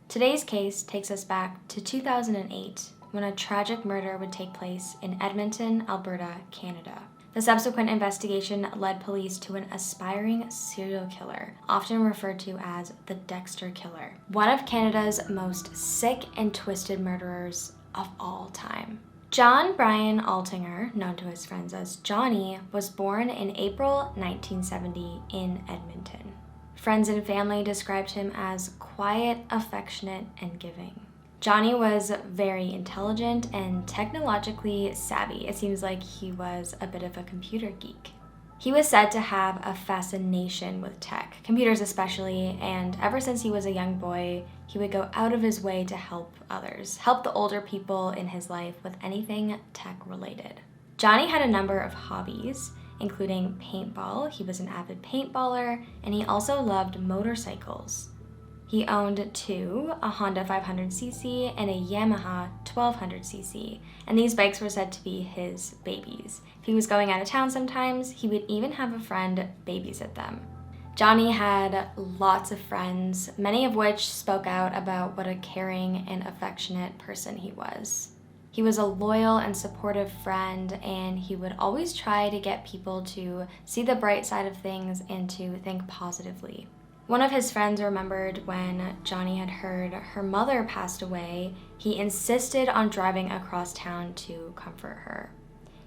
Today's case takes us back to 2008, when a tragic murder would take place in Edmonton, Alberta, Canada. The subsequent investigation led police to an aspiring serial killer, often referred to as the Dexter Killer, one of Canada's most sick and twisted murderers of all time. John Brian Altinger, known to his friends as Johnny, was born in April 1970 in Edmonton. Friends and family described him as quiet, affectionate, and giving. Johnny was very intelligent and technologically savvy. It seems like he was a bit of a computer geek. He was said to have a fascination with tech, computers especially, and ever since he was a young boy, he would go out of his way to help others, help the older people in his life with anything tech-related. Johnny had a number of hobbies, including paintball. He was an avid paintballer, and he also loved motorcycles. He owned two, a Honda 500cc and a Yamaha 1200cc, and these bikes were said to be his babies. If he was going out of town sometimes, he would even have a friend babysit them. Johnny had lots of friends, many of which spoke out about what a caring and affectionate person he was. He was a loyal and supportive friend, and he would always try to get people to see the bright side of things and to think positively. One of his friends remembered when Johnny had heard her mother passed away, he insisted on driving across town to comfort her.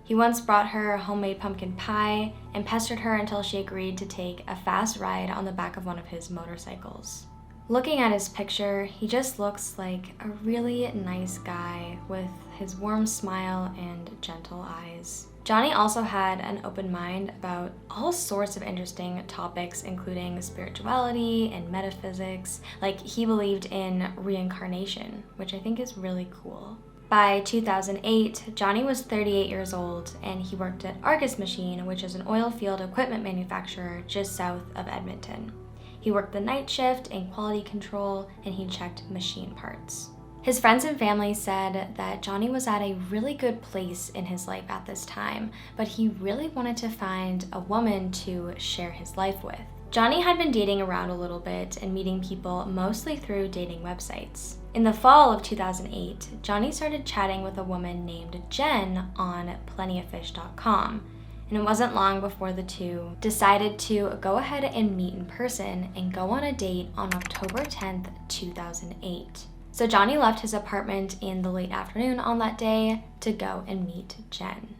He once brought her homemade pumpkin pie and pestered her until she agreed to take a fast ride on the back of one of his motorcycles. Looking at his picture, he just looks like a really nice guy with his warm smile and gentle eyes. Johnny also had an open mind about all sorts of interesting topics, including spirituality and metaphysics. Like, he believed in reincarnation, which I think is really cool. By 2008, Johnny was 38 years old, and he worked at Argus Machine, which is an oil field equipment manufacturer just south of Edmonton. He worked the night shift in quality control, and he checked machine parts. His friends and family said that Johnny was at a really good place in his life at this time, but he really wanted to find a woman to share his life with. Johnny had been dating around a little bit and meeting people mostly through dating websites. In the fall of 2008, Johnny started chatting with a woman named Jen on plentyoffish.com. And it wasn't long before the two decided to go ahead and meet in person and go on a date on October 10th, 2008. So Johnny left his apartment in the late afternoon on that day to go and meet Jen.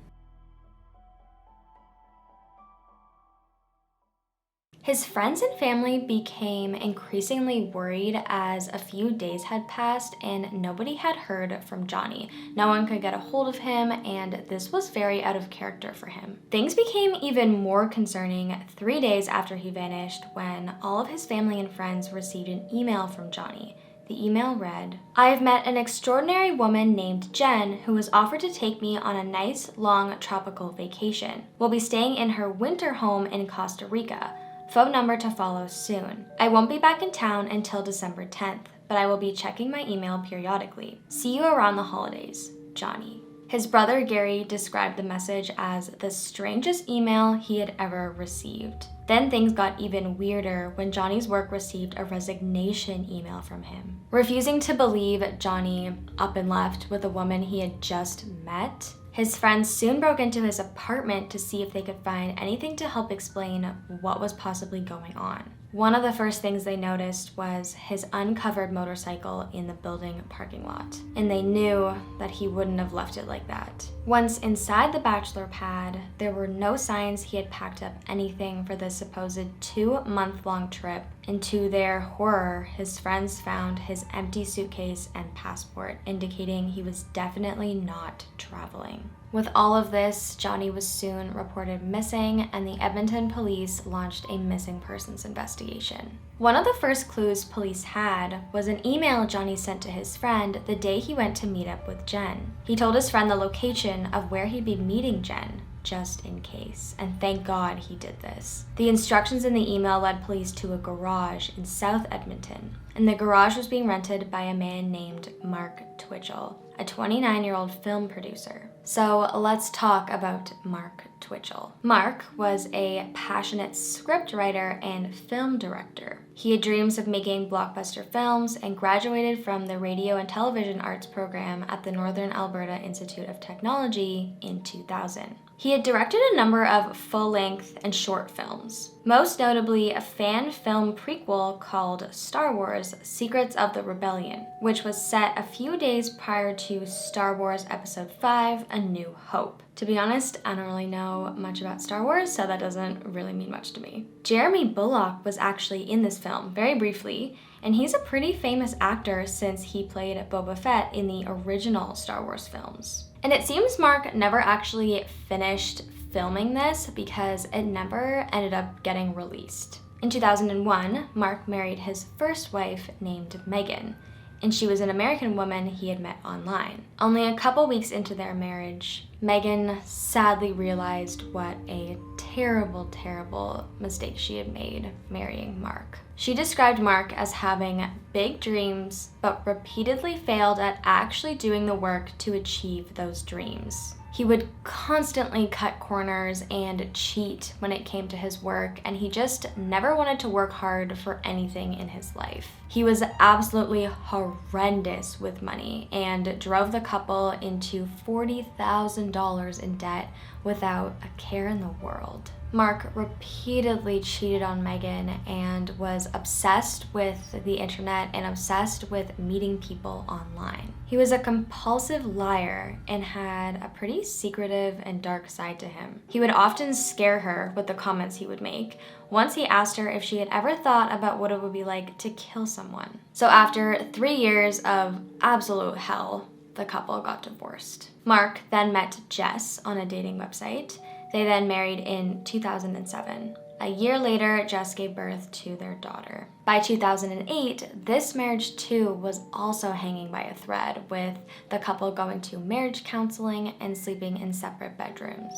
His friends and family became increasingly worried as a few days had passed and nobody had heard from Johnny. No one could get a hold of him, and this was very out of character for him. Things became even more concerning 3 days after he vanished, when all of his family and friends received an email from Johnny. The email read, "I've met an extraordinary woman named Jen who has offered to take me on a nice, long, tropical vacation. We'll be staying in her winter home in Costa Rica. Phone number to follow soon. I won't be back in town until December 10th, but I will be checking my email periodically. See you around the holidays, Johnny." His brother Gary described the message as the strangest email he had ever received. Then things got even weirder when Johnny's work received a resignation email from him. Refusing to believe Johnny up and left with a woman he had just met, his friends soon broke into his apartment to see if they could find anything to help explain what was possibly going on. One of the first things they noticed was his uncovered motorcycle in the building parking lot, and they knew that he wouldn't have left it like that. Once inside the bachelor pad, there were no signs he had packed up anything for the supposed 2-month-long trip, and to their horror, his friends found his empty suitcase and passport, indicating he was definitely not traveling. With all of this, Johnny was soon reported missing, and the Edmonton police launched a missing persons investigation. One of the first clues police had was an email Johnny sent to his friend the day he went to meet up with Jen. He told his friend the location of where he'd be meeting Jen, just in case, and thank God he did this. The instructions in the email led police to a garage in South Edmonton, and the garage was being rented by a man named Mark Twitchell, a 29-year-old film producer. So let's talk about Mark Twitchell. Mark was a passionate scriptwriter and film director. He had dreams of making blockbuster films and graduated from the Radio and Television Arts program at the Northern Alberta Institute of Technology in 2000. He had directed a number of full-length and short films, most notably a fan film prequel called Star Wars: Secrets of the Rebellion, which was set a few days prior to Star Wars Episode 5, A New Hope. To be honest, I don't really know much about Star Wars, so that doesn't really mean much to me. Jeremy Bulloch was actually in this film, very briefly, and he's a pretty famous actor since he played Boba Fett in the original Star Wars films. And it seems Mark never actually finished filming this because it never ended up getting released. In 2001, Mark married his first wife named Megan, and she was an American woman he had met online. Only a couple weeks into their marriage, Megan sadly realized what a terrible, terrible mistake she had made marrying Mark. She described Mark as having big dreams, but repeatedly failed at actually doing the work to achieve those dreams. He would constantly cut corners and cheat when it came to his work, and he just never wanted to work hard for anything in his life. He was absolutely horrendous with money and drove the couple into $40,000 in debt without a care in the world. Mark repeatedly cheated on Megan and was obsessed with the internet and obsessed with meeting people online. He was a compulsive liar and had a pretty secretive and dark side to him. He would often scare her with the comments he would make. Once he asked her if she had ever thought about what it would be like to kill someone. So after 3 years of absolute hell, the couple got divorced. Mark then met Jess on a dating website. They then married in 2007. A year later, Jess gave birth to their daughter. By 2008, this marriage too was also hanging by a thread, with the couple going to marriage counseling and sleeping in separate bedrooms.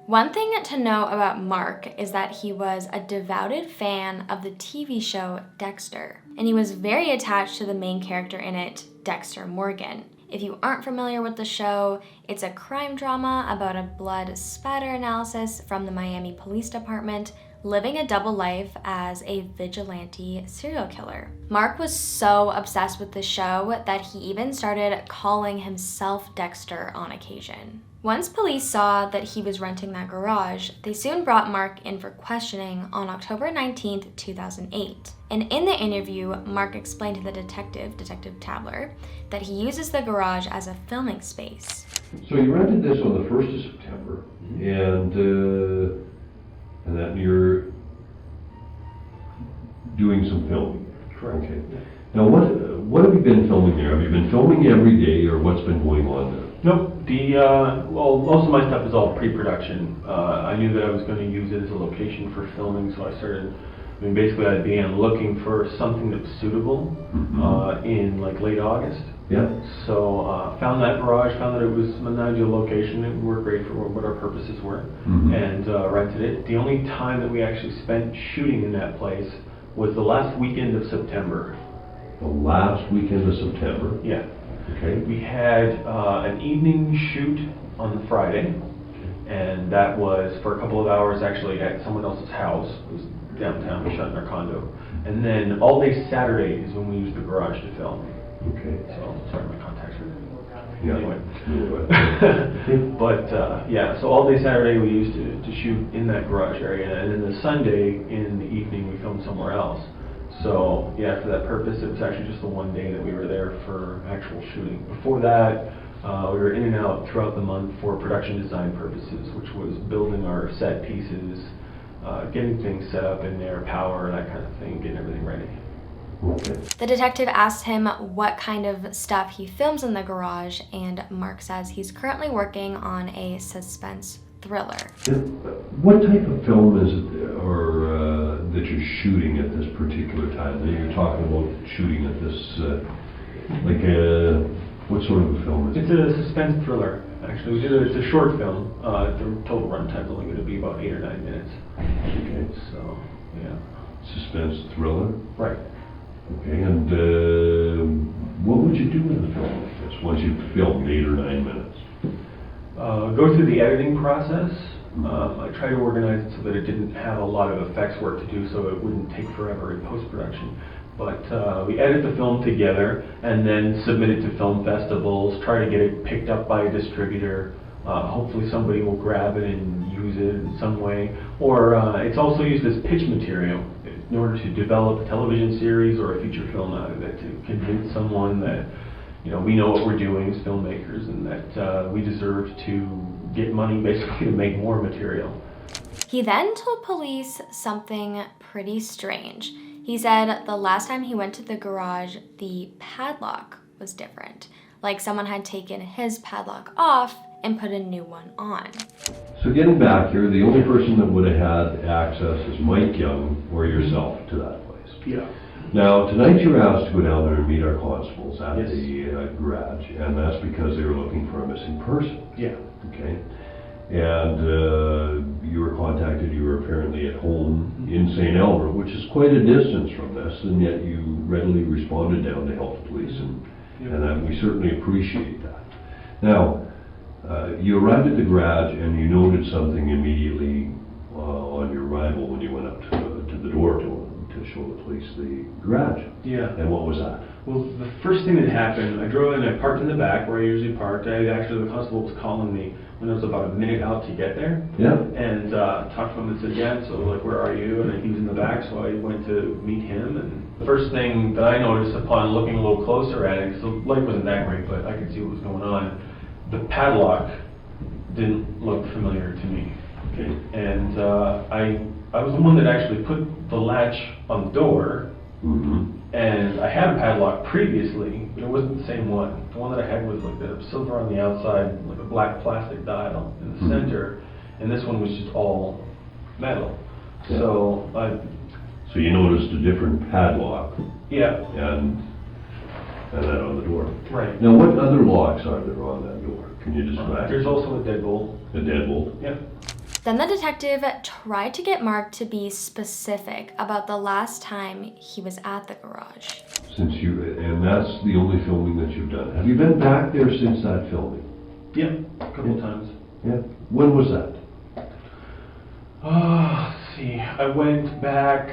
One thing to know about Mark is that he was a devoted fan of the TV show Dexter, and he was very attached to the main character in it, Dexter Morgan. If you aren't familiar with the show, it's a crime drama about a blood spatter analysis from the Miami Police Department living a double life as a vigilante serial killer. Mark was so obsessed with the show that he even started calling himself Dexter on occasion. Once police saw that he was renting that garage, they soon brought Mark in for questioning on October 19th, 2008. And in the interview, Mark explained to the Detective Tabler, that he uses the garage as a filming space. So you rented this on the 1st of September, and then you're doing some filming. Correct. Okay. Now what have you been filming there? Have you been filming every day, or what's been going on there? Nope. Most of my stuff is all pre-production. I knew that I was going to use it as a location for filming, so I began looking for something that was suitable in like late August. Yeah. So found that garage, found that it was an ideal location, it would work great for what our purposes were, and rented it. The only time that we actually spent shooting in that place was the last weekend of September. The last weekend of September? Yeah. Okay. We had an evening shoot on the Friday, and that was for a couple of hours actually at someone else's house. It was downtown, we shot in our condo. And then all day Saturday is when we used the garage to film. Okay. So, sorry, my contacts are... Yeah. Anyway. But, so all day Saturday we used to shoot in that garage area, and then the Sunday in the evening we filmed somewhere else. So, yeah, for that purpose, it was actually just the one day that we were there for actual shooting. Before that, we were in and out throughout the month for production design purposes, which was building our set pieces, getting things set up in there, power, that kind of thing, getting everything ready. Okay. The detective asked him what kind of stuff he films in the garage, and Mark says he's currently working on a suspense thriller. What type of film is it, or that you're shooting at this particular time? That you're talking about shooting at this, what sort of a film is it? It's a suspense thriller, actually. It's a short film. The total runtime is only going to be about 8 or 9 minutes. Okay. So, yeah. Suspense thriller? Right. Okay, and what would you do in a film like this once you've filmed 8 or 9 minutes? go through the editing process. I tried to organize it so that it didn't have a lot of effects work to do, so it wouldn't take forever in post-production. But we edit the film together and then submit it to film festivals, try to get it picked up by a distributor. Hopefully somebody will grab it and use it in some way. Or it's also used as pitch material in order to develop a television series or a feature film out of it, to convince someone that, you know, we know what we're doing as filmmakers and that we deserve to get money basically to make more material. He then told police something pretty strange. He said the last time he went to the garage, the padlock was different. Like someone had taken his padlock off and put a new one on. So getting back here, the only person that would have had access is Mike Young or yourself to that place. Yeah. Now, tonight you were asked to go down there and meet our constables at Yes. the garage, and that's because they were looking for a missing person. Yeah. Okay? And you were contacted, you were apparently at home in St. Albert, which is quite a distance from this, and yet you readily responded down to help the police, and we certainly appreciate that. Now, you arrived at the garage and you noted something immediately on your arrival when you went up to the door to show the police the garage. Yeah. And what was that? Well, the first thing that happened, I drove in, I parked in the back where I usually parked. Actually, the constable was calling me when I was about a minute out to get there. Yeah. And talked to him and said, yeah, so like, where are you? And he was in the back, so I went to meet him. And the first thing that I noticed upon looking a little closer at it, because the light wasn't that great, but I could see what was going on, the padlock didn't look familiar to me. Okay. And I was the one that actually put the latch on the door. Mm-hmm. And I had a padlock previously, but it wasn't the same one. The one that I had was like the silver on the outside, like a black plastic dial in the center, and this one was just all metal. Yeah. So you noticed a different padlock. Yeah. And that on the door. Right. Now, what other locks are there on that door? Can you describe? There's also a deadbolt. A deadbolt? Yeah. Then the detective tried to get Mark to be specific about the last time he was at the garage. And that's the only filming that you've done. Have you been back there since that filming? Yeah, a couple of times. Yeah. When was that? Let's see. I went back,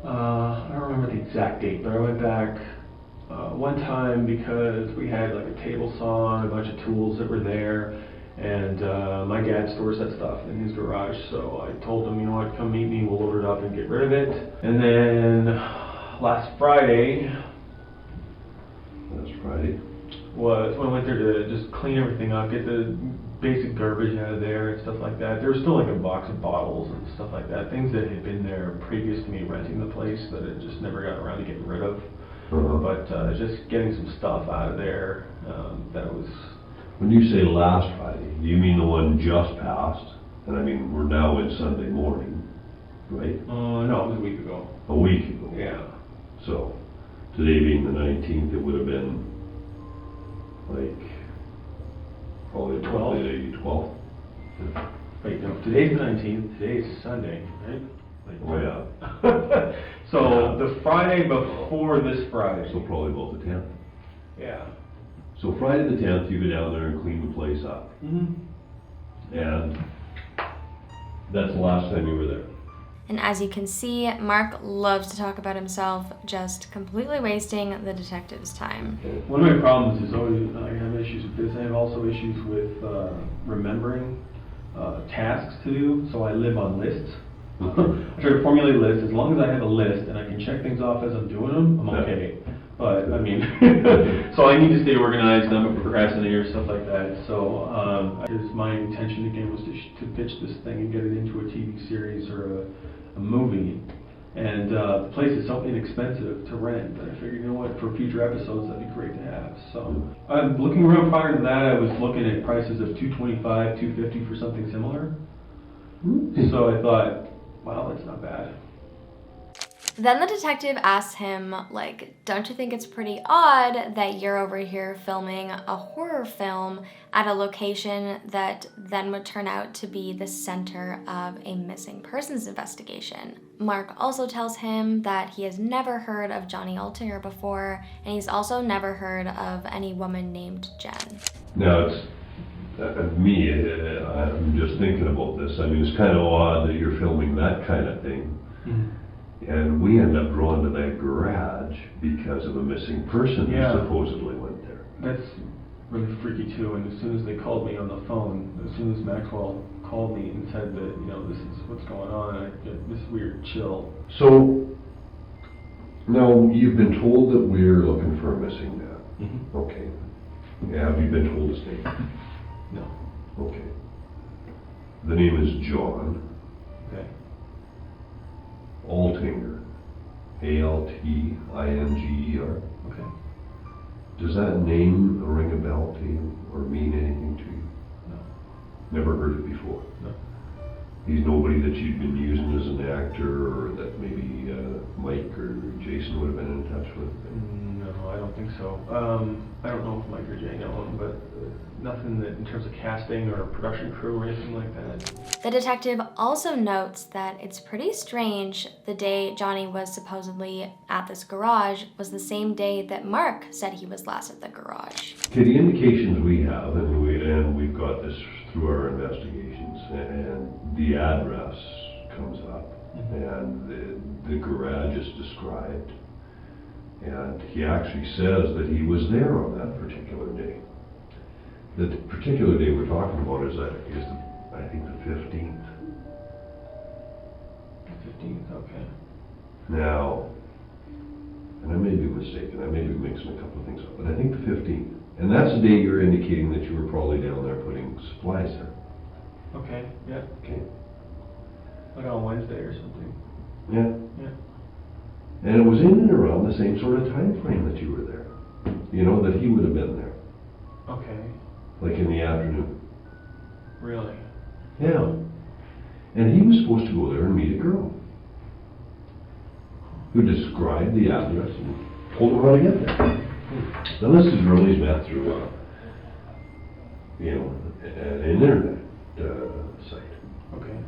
I don't remember the exact date, but I went back one time because we had like a table saw and a bunch of tools that were there. And my dad stores that stuff in his garage, so I told him, you know what, come meet me, we'll load it up and get rid of it. And then last Friday was when I went there to just clean everything up, get the basic garbage out of there and stuff like that. There was still like a box of bottles and stuff like that, things that had been there previous to me renting the place that I just never got around to getting rid of. But just getting some stuff out of there that was... When you say last Friday, do you mean the one just passed? And I mean, we're now in Sunday morning, right? No, it was a week ago. A week ago? Yeah. So, today being the 19th, it would have been like, probably 12th. Wait, no, today's the 19th, today's Sunday, right? Oh, yeah. So, the Friday before this Friday. So probably about the 10th. Yeah. So Friday the 10th, you go down there and clean the place up. Mm-hmm. And that's the last time you were there. And as you can see, Mark loves to talk about himself, just completely wasting the detective's time. One of my problems is always, I have issues with this. I have also issues with remembering tasks to do, so I live on lists. I try to formulate a list. As long as I have a list and I can check things off as I'm doing them, I'm okay. But, I mean, so I need to stay organized, I'm a procrastinator, stuff like that. So, my intention again was to pitch this thing and get it into a TV series or a movie. And the place is so inexpensive to rent that I figured, you know what, for future episodes, that'd be great to have. So, I'm looking around prior to that, I was looking at prices of $225, $250 for something similar. So I thought, wow, that's not bad. Then the detective asks him, like, don't you think it's pretty odd that you're over here filming a horror film at a location that then would turn out to be the center of a missing persons investigation? Mark also tells him that he has never heard of Johnny Altinger before, and he's also never heard of any woman named Jen. Now, it's I'm just thinking about this. I mean, it's kind of odd that you're filming that kind of thing. Mm-hmm. And we end up drawn to that garage because of a missing person who supposedly went there. That's really freaky too, and as soon as they called me on the phone, as soon as Maxwell called me and said that, you know, this is what's going on, I get this weird chill. So, now, you've been told that we're looking for a missing man. Mm-hmm. Okay. Have you been told his name? No. Okay. The name is John Okay. Altinger. Altinger. Okay. Does that name ring a bell to you or mean anything to you? No. Never heard it before? No. He's nobody that you'd been using as an actor or that maybe Mike or Jason would have been in touch with? No, I don't think so. I don't know if Mike or Jay know him, but nothing that in terms of casting or production crew or anything like that. The detective also notes that it's pretty strange the day Johnny was supposedly at this garage was the same day that Mark said he was last at the garage. Okay, the indications we have, and we've got this through our investigations, and the address comes up, and the garage is described, and he actually says that he was there on that particular day. The particular day we're talking about is I think the 15th. The 15th, okay. Now, and I may be mistaken, I may be mixing a couple of things up, but I think the 15th. And that's the day you're indicating that you were probably down there putting supplies there. Okay, yeah. Okay. Like on Wednesday or something. Yeah. Yeah. And it was in and around the same sort of time frame that you were there. You know, that he would have been there. Okay. Like in the afternoon. Really? Yeah. And he was supposed to go there and meet a girl who described the address and told him how to get there. Now this is really met through, an internet site. Okay.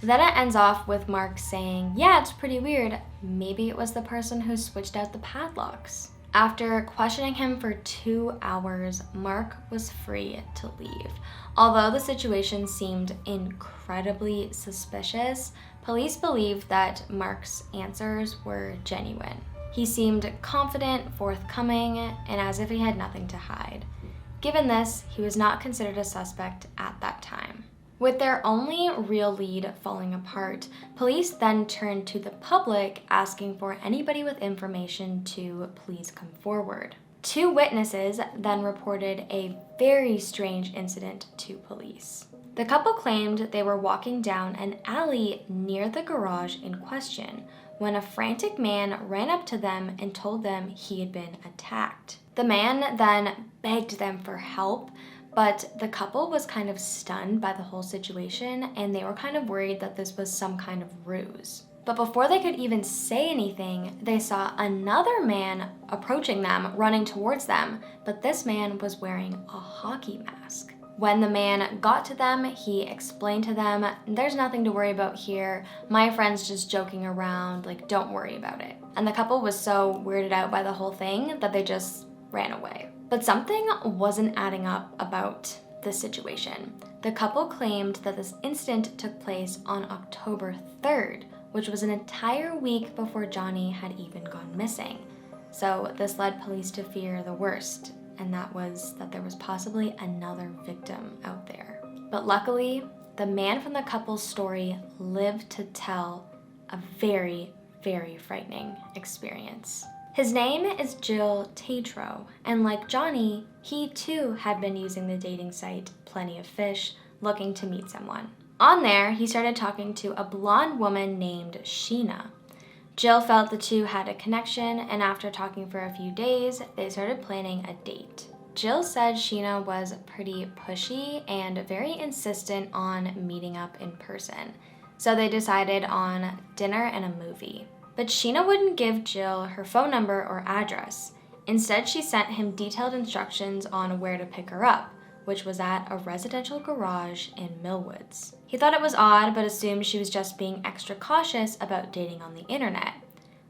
Then it ends off with Mark saying, yeah, it's pretty weird. Maybe it was the person who switched out the padlocks. After questioning him for 2 hours, Mark was free to leave. Although the situation seemed incredibly suspicious, police believed that Mark's answers were genuine. He seemed confident, forthcoming, and as if he had nothing to hide. Given this, he was not considered a suspect at that time. With their only real lead falling apart, police then turned to the public asking for anybody with information to please come forward. 2 witnesses then reported a very strange incident to police. The couple claimed they were walking down an alley near the garage in question when a frantic man ran up to them and told them he had been attacked. The man then begged them for help, but the couple was kind of stunned by the whole situation and they were kind of worried that this was some kind of ruse. But before they could even say anything, they saw another man approaching them, running towards them, but this man was wearing a hockey mask. When the man got to them, he explained to them, there's nothing to worry about here. My friend's just joking around, like, don't worry about it. And the couple was so weirded out by the whole thing that they just ran away. But something wasn't adding up about this situation. The couple claimed that this incident took place on October 3rd, which was an entire week before Johnny had even gone missing. So this led police to fear the worst, and that was that there was possibly another victim out there. But luckily, the man from the couple's story lived to tell a very, very frightening experience. His name is Gilles Tetreault, and like Johnny, he too had been using the dating site Plenty of Fish, looking to meet someone. On there, he started talking to a blonde woman named Sheena. Jill felt the two had a connection, and after talking for a few days, they started planning a date. Jill said Sheena was pretty pushy and very insistent on meeting up in person, so they decided on dinner and a movie. But Sheena wouldn't give Jill her phone number or address. Instead, she sent him detailed instructions on where to pick her up, which was at a residential garage in Millwoods. He thought it was odd, but assumed she was just being extra cautious about dating on the internet.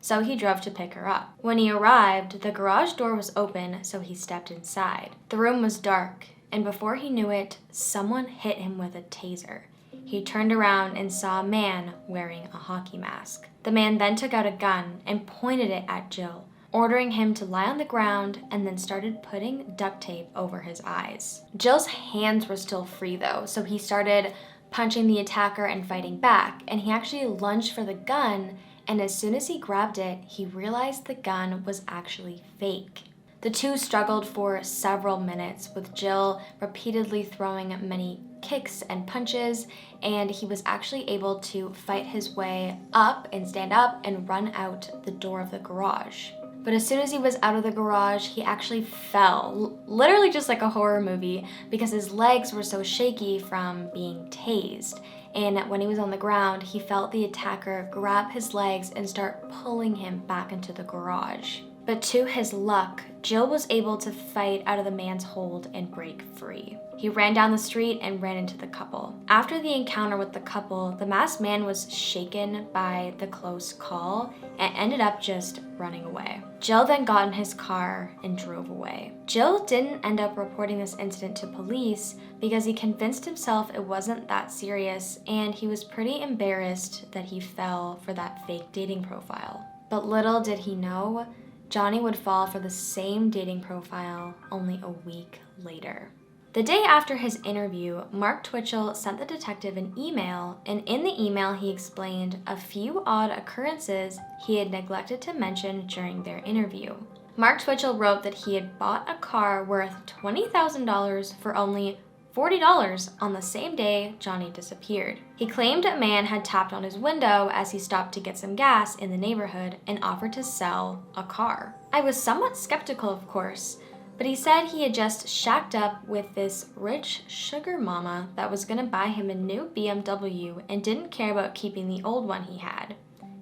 So he drove to pick her up. When he arrived, the garage door was open, so he stepped inside. The room was dark, and before he knew it, someone hit him with a taser. He turned around and saw a man wearing a hockey mask. The man then took out a gun and pointed it at Gilles, ordering him to lie on the ground, and then started putting duct tape over his eyes. Gilles' hands were still free though, so he started punching the attacker and fighting back, and he actually lunged for the gun, and as soon as he grabbed it, he realized the gun was actually fake. The two struggled for several minutes, with Gilles repeatedly throwing many kicks and punches, and he was actually able to fight his way up and stand up and run out the door of the garage. But as soon as he was out of the garage, he actually fell, literally just like a horror movie, because his legs were so shaky from being tased. And when he was on the ground, he felt the attacker grab his legs and start pulling him back into the garage. But to his luck, Gilles was able to fight out of the man's hold and break free. He ran down the street and ran into the couple. After the encounter with the couple, the masked man was shaken by the close call and ended up just running away. Gilles then got in his car and drove away. Gilles didn't end up reporting this incident to police because he convinced himself it wasn't that serious, and he was pretty embarrassed that he fell for that fake dating profile. But little did he know, Johnny would fall for the same dating profile only a week later. The day after his interview, Mark Twitchell sent the detective an email, and in the email he explained a few odd occurrences he had neglected to mention during their interview. Mark Twitchell wrote that he had bought a car worth $20,000 for only $40 on the same day Johnny disappeared. He claimed a man had tapped on his window as he stopped to get some gas in the neighborhood and offered to sell a car. I was somewhat skeptical, of course, but he said he had just shacked up with this rich sugar mama that was gonna buy him a new BMW and didn't care about keeping the old one he had,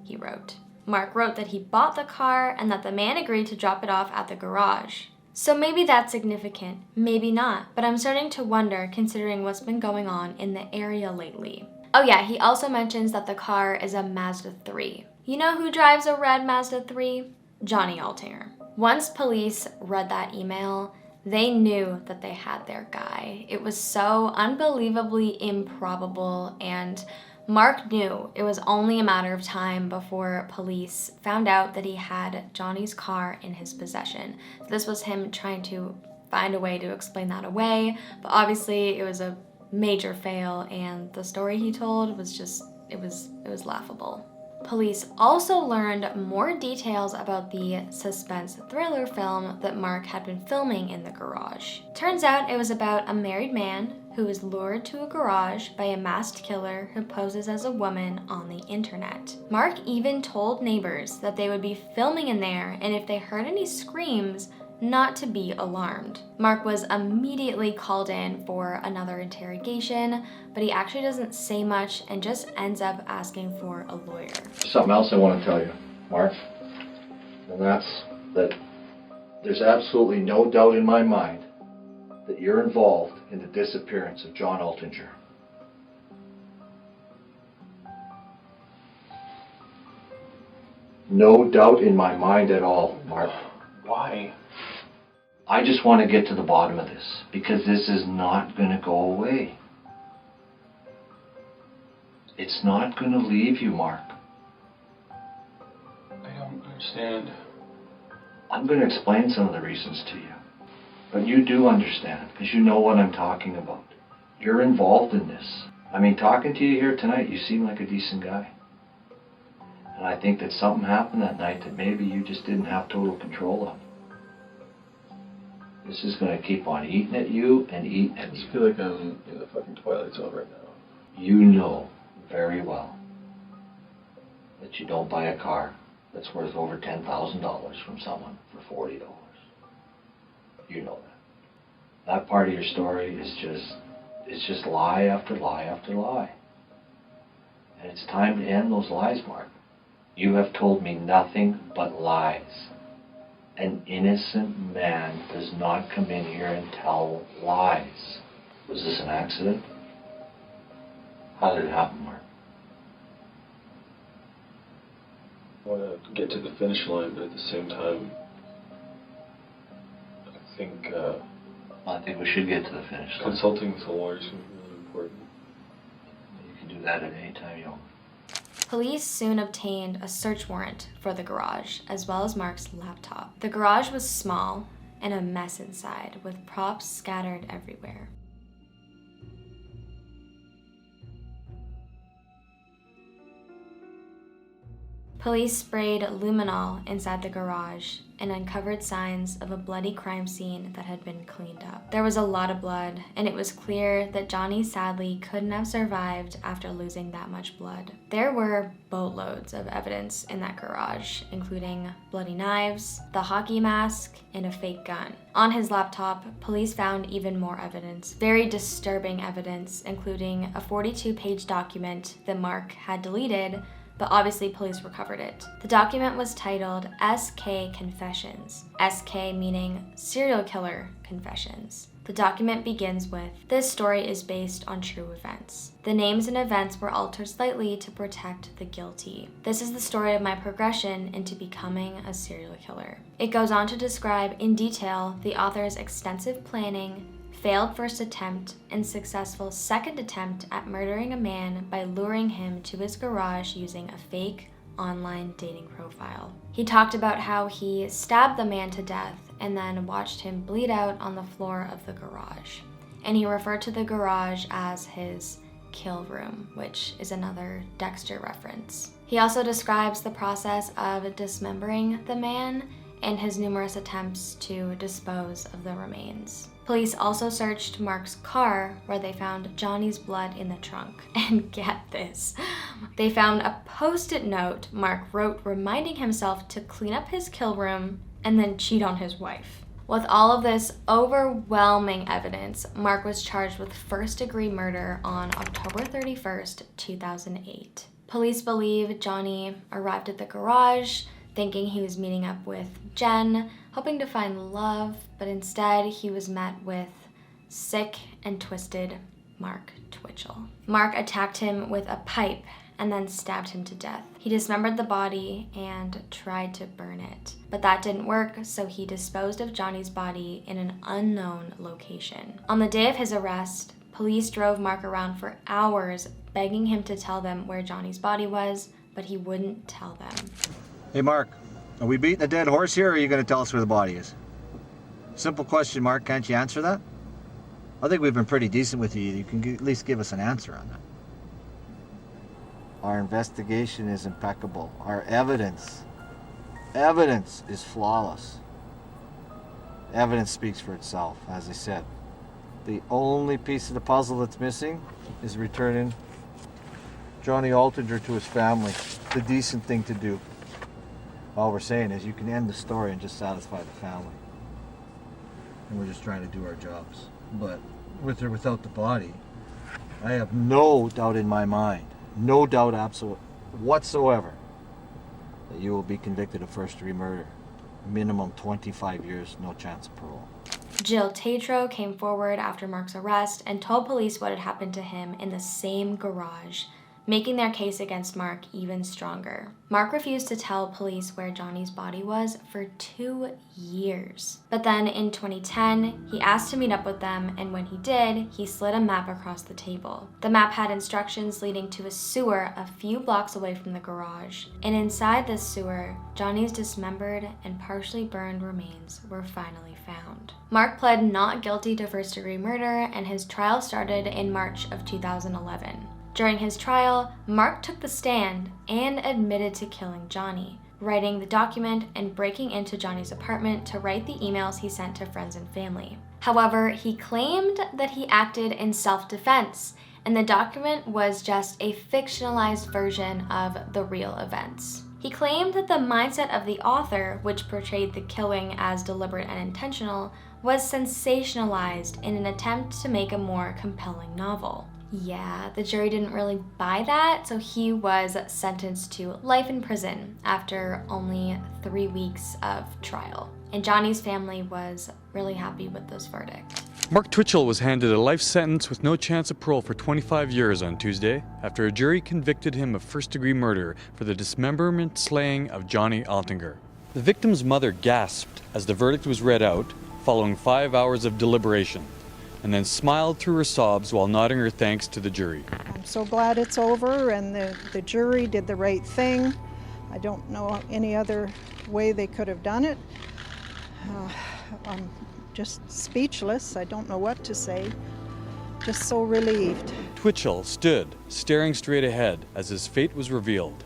he wrote. Mark wrote that he bought the car and that the man agreed to drop it off at the garage. So maybe that's significant, maybe not, but I'm starting to wonder considering what's been going on in the area lately. Oh yeah, he also mentions that the car is a Mazda 3. You know who drives a red Mazda 3? Johnny Altinger. Once police read that email, they knew that they had their guy. It was so unbelievably improbable, and Mark knew it was only a matter of time before police found out that he had Johnny's car in his possession. This was him trying to find a way to explain that away, but obviously it was a major fail, and the story he told was just, it was laughable. Police also learned more details about the suspense thriller film that Mark had been filming in the garage. Turns out it was about a married man who is lured to a garage by a masked killer who poses as a woman on the internet. Mark even told neighbors that they would be filming in there, and if they heard any screams, not to be alarmed. Mark was immediately called in for another interrogation, but he actually doesn't say much and just ends up asking for a lawyer. Something else I want to tell you, Mark, and that's that there's absolutely no doubt in my mind that you're involved in the disappearance of John Altinger. No doubt in my mind at all, Mark. Why? I just want to get to the bottom of this, because this is not going to go away. It's not going to leave you, Mark. I don't understand. I'm going to explain some of the reasons to you. But you do understand, because you know what I'm talking about. You're involved in this. I mean, talking to you here tonight, you seem like a decent guy. And I think that something happened that night that maybe you just didn't have total control of. This is going to keep on eating at you and eating at you. I just feel like I'm in the fucking Twilight Zone right now. You know very well that you don't buy a car that's worth over $10,000 from someone for $40. You know that. That part of your story is just lie after lie after lie. And it's time to end those lies, Mark. You have told me nothing but lies. An innocent man does not come in here and tell lies. Was this an accident? How did it happen, Mark? I want to get to the finish line, but at the same time, I think I think we should get to the finish line. Consulting with a lawyer is really important. You can do that at any time you want. Police soon obtained a search warrant for the garage, as well as Mark's laptop. The garage was small and a mess inside, with props scattered everywhere. Police sprayed luminol inside the garage and uncovered signs of a bloody crime scene that had been cleaned up. There was a lot of blood, and it was clear that Johnny sadly couldn't have survived after losing that much blood. There were boatloads of evidence in that garage, including bloody knives, the hockey mask, and a fake gun. On his laptop, police found even more evidence, very disturbing evidence, including a 42-page document that Mark had deleted, but obviously police recovered it. The document was titled SK Confessions, SK meaning Serial Killer Confessions. The document begins with, "This story is based on true events. The names and events were altered slightly to protect the guilty. This is the story of my progression into becoming a serial killer." It goes on to describe in detail the author's extensive planning, failed first attempt, and successful second attempt at murdering a man by luring him to his garage using a fake online dating profile. He talked about how he stabbed the man to death and then watched him bleed out on the floor of the garage. And he referred to the garage as his kill room, which is another Dexter reference. He also describes the process of dismembering the man and his numerous attempts to dispose of the remains. Police also searched Mark's car, where they found Johnny's blood in the trunk. And get this, they found a post-it note Mark wrote reminding himself to clean up his kill room and then cheat on his wife. With all of this overwhelming evidence, Mark was charged with first-degree murder on October 31st, 2008. Police believe Johnny arrived at the garage thinking he was meeting up with Jen, hoping to find love, but instead he was met with sick and twisted Mark Twitchell. Mark attacked him with a pipe and then stabbed him to death. He dismembered the body and tried to burn it, but that didn't work, so he disposed of Johnny's body in an unknown location. On the day of his arrest, police drove Mark around for hours, begging him to tell them where Johnny's body was, but he wouldn't tell them. Hey, Mark, are we beating a dead horse here, or are you going to tell us where the body is? Simple question, Mark. Can't you answer that? I think we've been pretty decent with you. You can at least give us an answer on that. Our investigation is impeccable. Our evidence is flawless. Evidence speaks for itself, as I said. The only piece of the puzzle that's missing is returning Johnny Altinger to his family. The decent thing to do. All we're saying is you can end the story and just satisfy the family. And we're just trying to do our jobs. But with or without the body, I have no doubt in my mind, no doubt whatsoever, that you will be convicted of first-degree murder. Minimum 25 years, no chance of parole. Gilles Tetreault came forward after Mark's arrest and told police what had happened to him in the same garage, making their case against Mark even stronger. Mark refused to tell police where Johnny's body was for 2 years. But then in 2010, he asked to meet up with them, and when he did, he slid a map across the table. The map had instructions leading to a sewer a few blocks away from the garage, and inside this sewer, Johnny's dismembered and partially burned remains were finally found. Mark pled not guilty to first-degree murder, and his trial started in March of 2011. During his trial, Mark took the stand and admitted to killing Johnny, writing the document and breaking into Johnny's apartment to write the emails he sent to friends and family. However, he claimed that he acted in self-defense, and the document was just a fictionalized version of the real events. He claimed that the mindset of the author, which portrayed the killing as deliberate and intentional, was sensationalized in an attempt to make a more compelling novel. Yeah, the jury didn't really buy that, so he was sentenced to life in prison after only 3 weeks of trial. And Johnny's family was really happy with this verdict. Mark Twitchell was handed a life sentence with no chance of parole for 25 years on Tuesday after a jury convicted him of first-degree murder for the dismemberment slaying of Johnny Altinger. The victim's mother gasped as the verdict was read out, following 5 hours of deliberation, and then smiled through her sobs while nodding her thanks to the jury. I'm so glad it's over and the jury did the right thing. I don't know any other way they could have done it. I'm just speechless. I don't know what to say. Just so relieved. Twitchell stood, staring straight ahead as his fate was revealed,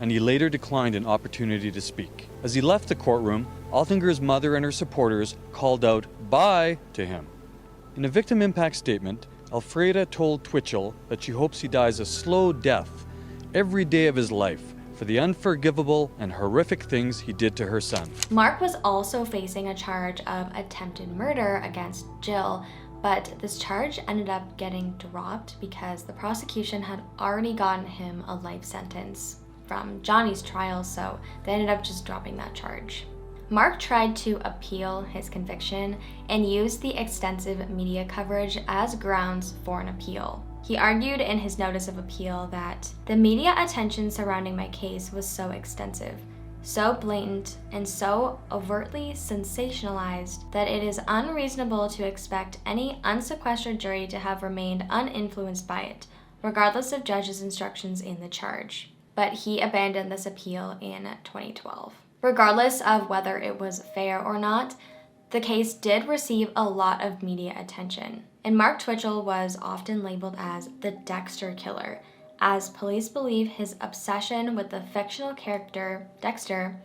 and he later declined an opportunity to speak. As he left the courtroom, Altinger's mother and her supporters called out, "Bye," to him. In a victim impact statement, Alfreda told Twitchell that she hopes he dies a slow death every day of his life for the unforgivable and horrific things he did to her son. Mark was also facing a charge of attempted murder against Gilles, but this charge ended up getting dropped because the prosecution had already gotten him a life sentence from Johnny's trial, so they ended up just dropping that charge. Mark tried to appeal his conviction and used the extensive media coverage as grounds for an appeal. He argued in his notice of appeal that the media attention surrounding my case was so extensive, so blatant, and so overtly sensationalized that it is unreasonable to expect any unsequestered jury to have remained uninfluenced by it, regardless of judge's instructions in the charge. But he abandoned this appeal in 2012. Regardless of whether it was fair or not, the case did receive a lot of media attention, and Mark Twitchell was often labeled as the Dexter Killer, as police believe his obsession with the fictional character Dexter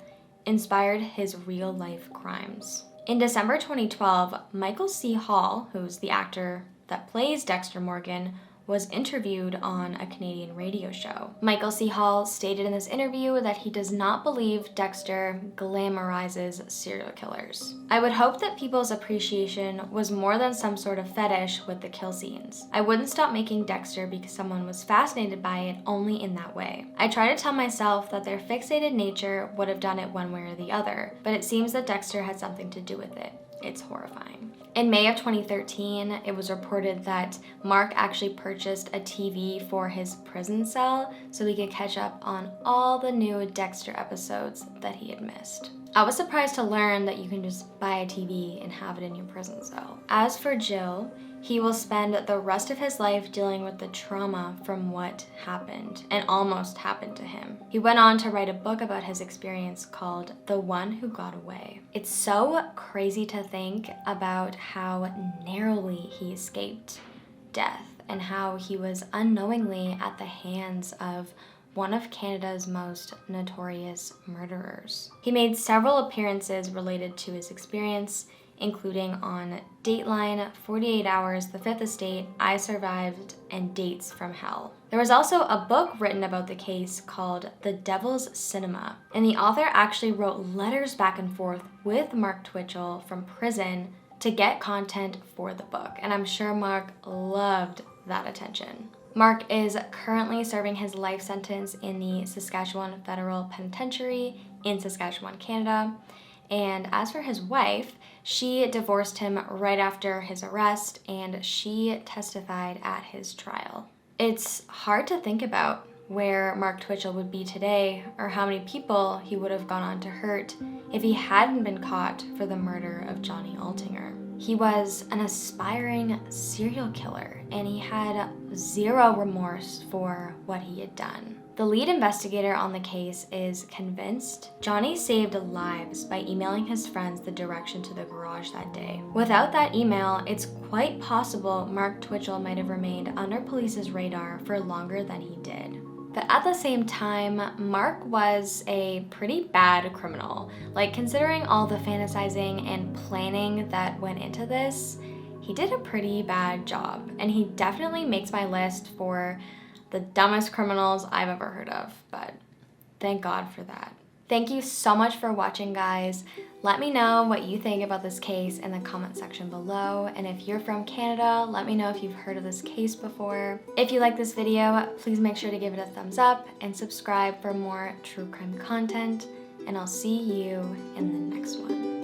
inspired his real-life crimes. In December 2012, Michael C. Hall, who's the actor that plays Dexter Morgan, was interviewed on a Canadian radio show. Michael C. Hall stated in this interview that he does not believe Dexter glamorizes serial killers. I would hope that people's appreciation was more than some sort of fetish with the kill scenes. I wouldn't stop making Dexter because someone was fascinated by it only in that way. I try to tell myself that their fixated nature would have done it one way or the other, but it seems that Dexter had something to do with it. It's horrifying. In May of 2013, it was reported that Mark actually purchased a TV for his prison cell so he could catch up on all the new Dexter episodes that he had missed. I was surprised to learn that you can just buy a TV and have it in your prison cell. As for Gilles, he will spend the rest of his life dealing with the trauma from what happened and almost happened to him. He went on to write a book about his experience called The One Who Got Away. It's so crazy to think about how narrowly he escaped death and how he was unknowingly at the hands of one of Canada's most notorious murderers. He made several appearances related to his experience, including on Dateline, 48 Hours, The Fifth Estate, I Survived, and Dates from Hell. There was also a book written about the case called The Devil's Cinema, and the author actually wrote letters back and forth with Mark Twitchell from prison to get content for the book, and I'm sure Mark loved that attention. Mark is currently serving his life sentence in the Saskatchewan Federal Penitentiary in Saskatchewan, Canada. And as for his wife, she divorced him right after his arrest, and she testified at his trial. It's hard to think about where Mark Twitchell would be today or how many people he would have gone on to hurt if he hadn't been caught for the murder of Johnny Altinger. He was an aspiring serial killer, and he had zero remorse for what he had done. The lead investigator on the case is convinced Johnny saved lives by emailing his friends the direction to the garage that day. Without that email, it's quite possible Mark Twitchell might have remained under police's radar for longer than he did. But at the same time, Mark was a pretty bad criminal. Like, considering all the fantasizing and planning that went into this, he did a pretty bad job, and he definitely makes my list for the dumbest criminals I've ever heard of, but thank God for that. Thank you so much for watching, guys. Let me know what you think about this case in the comment section below, and if you're from Canada, let me know if you've heard of this case before. If you like this video, please make sure to give it a thumbs up and subscribe for more true crime content, and I'll see you in the next one.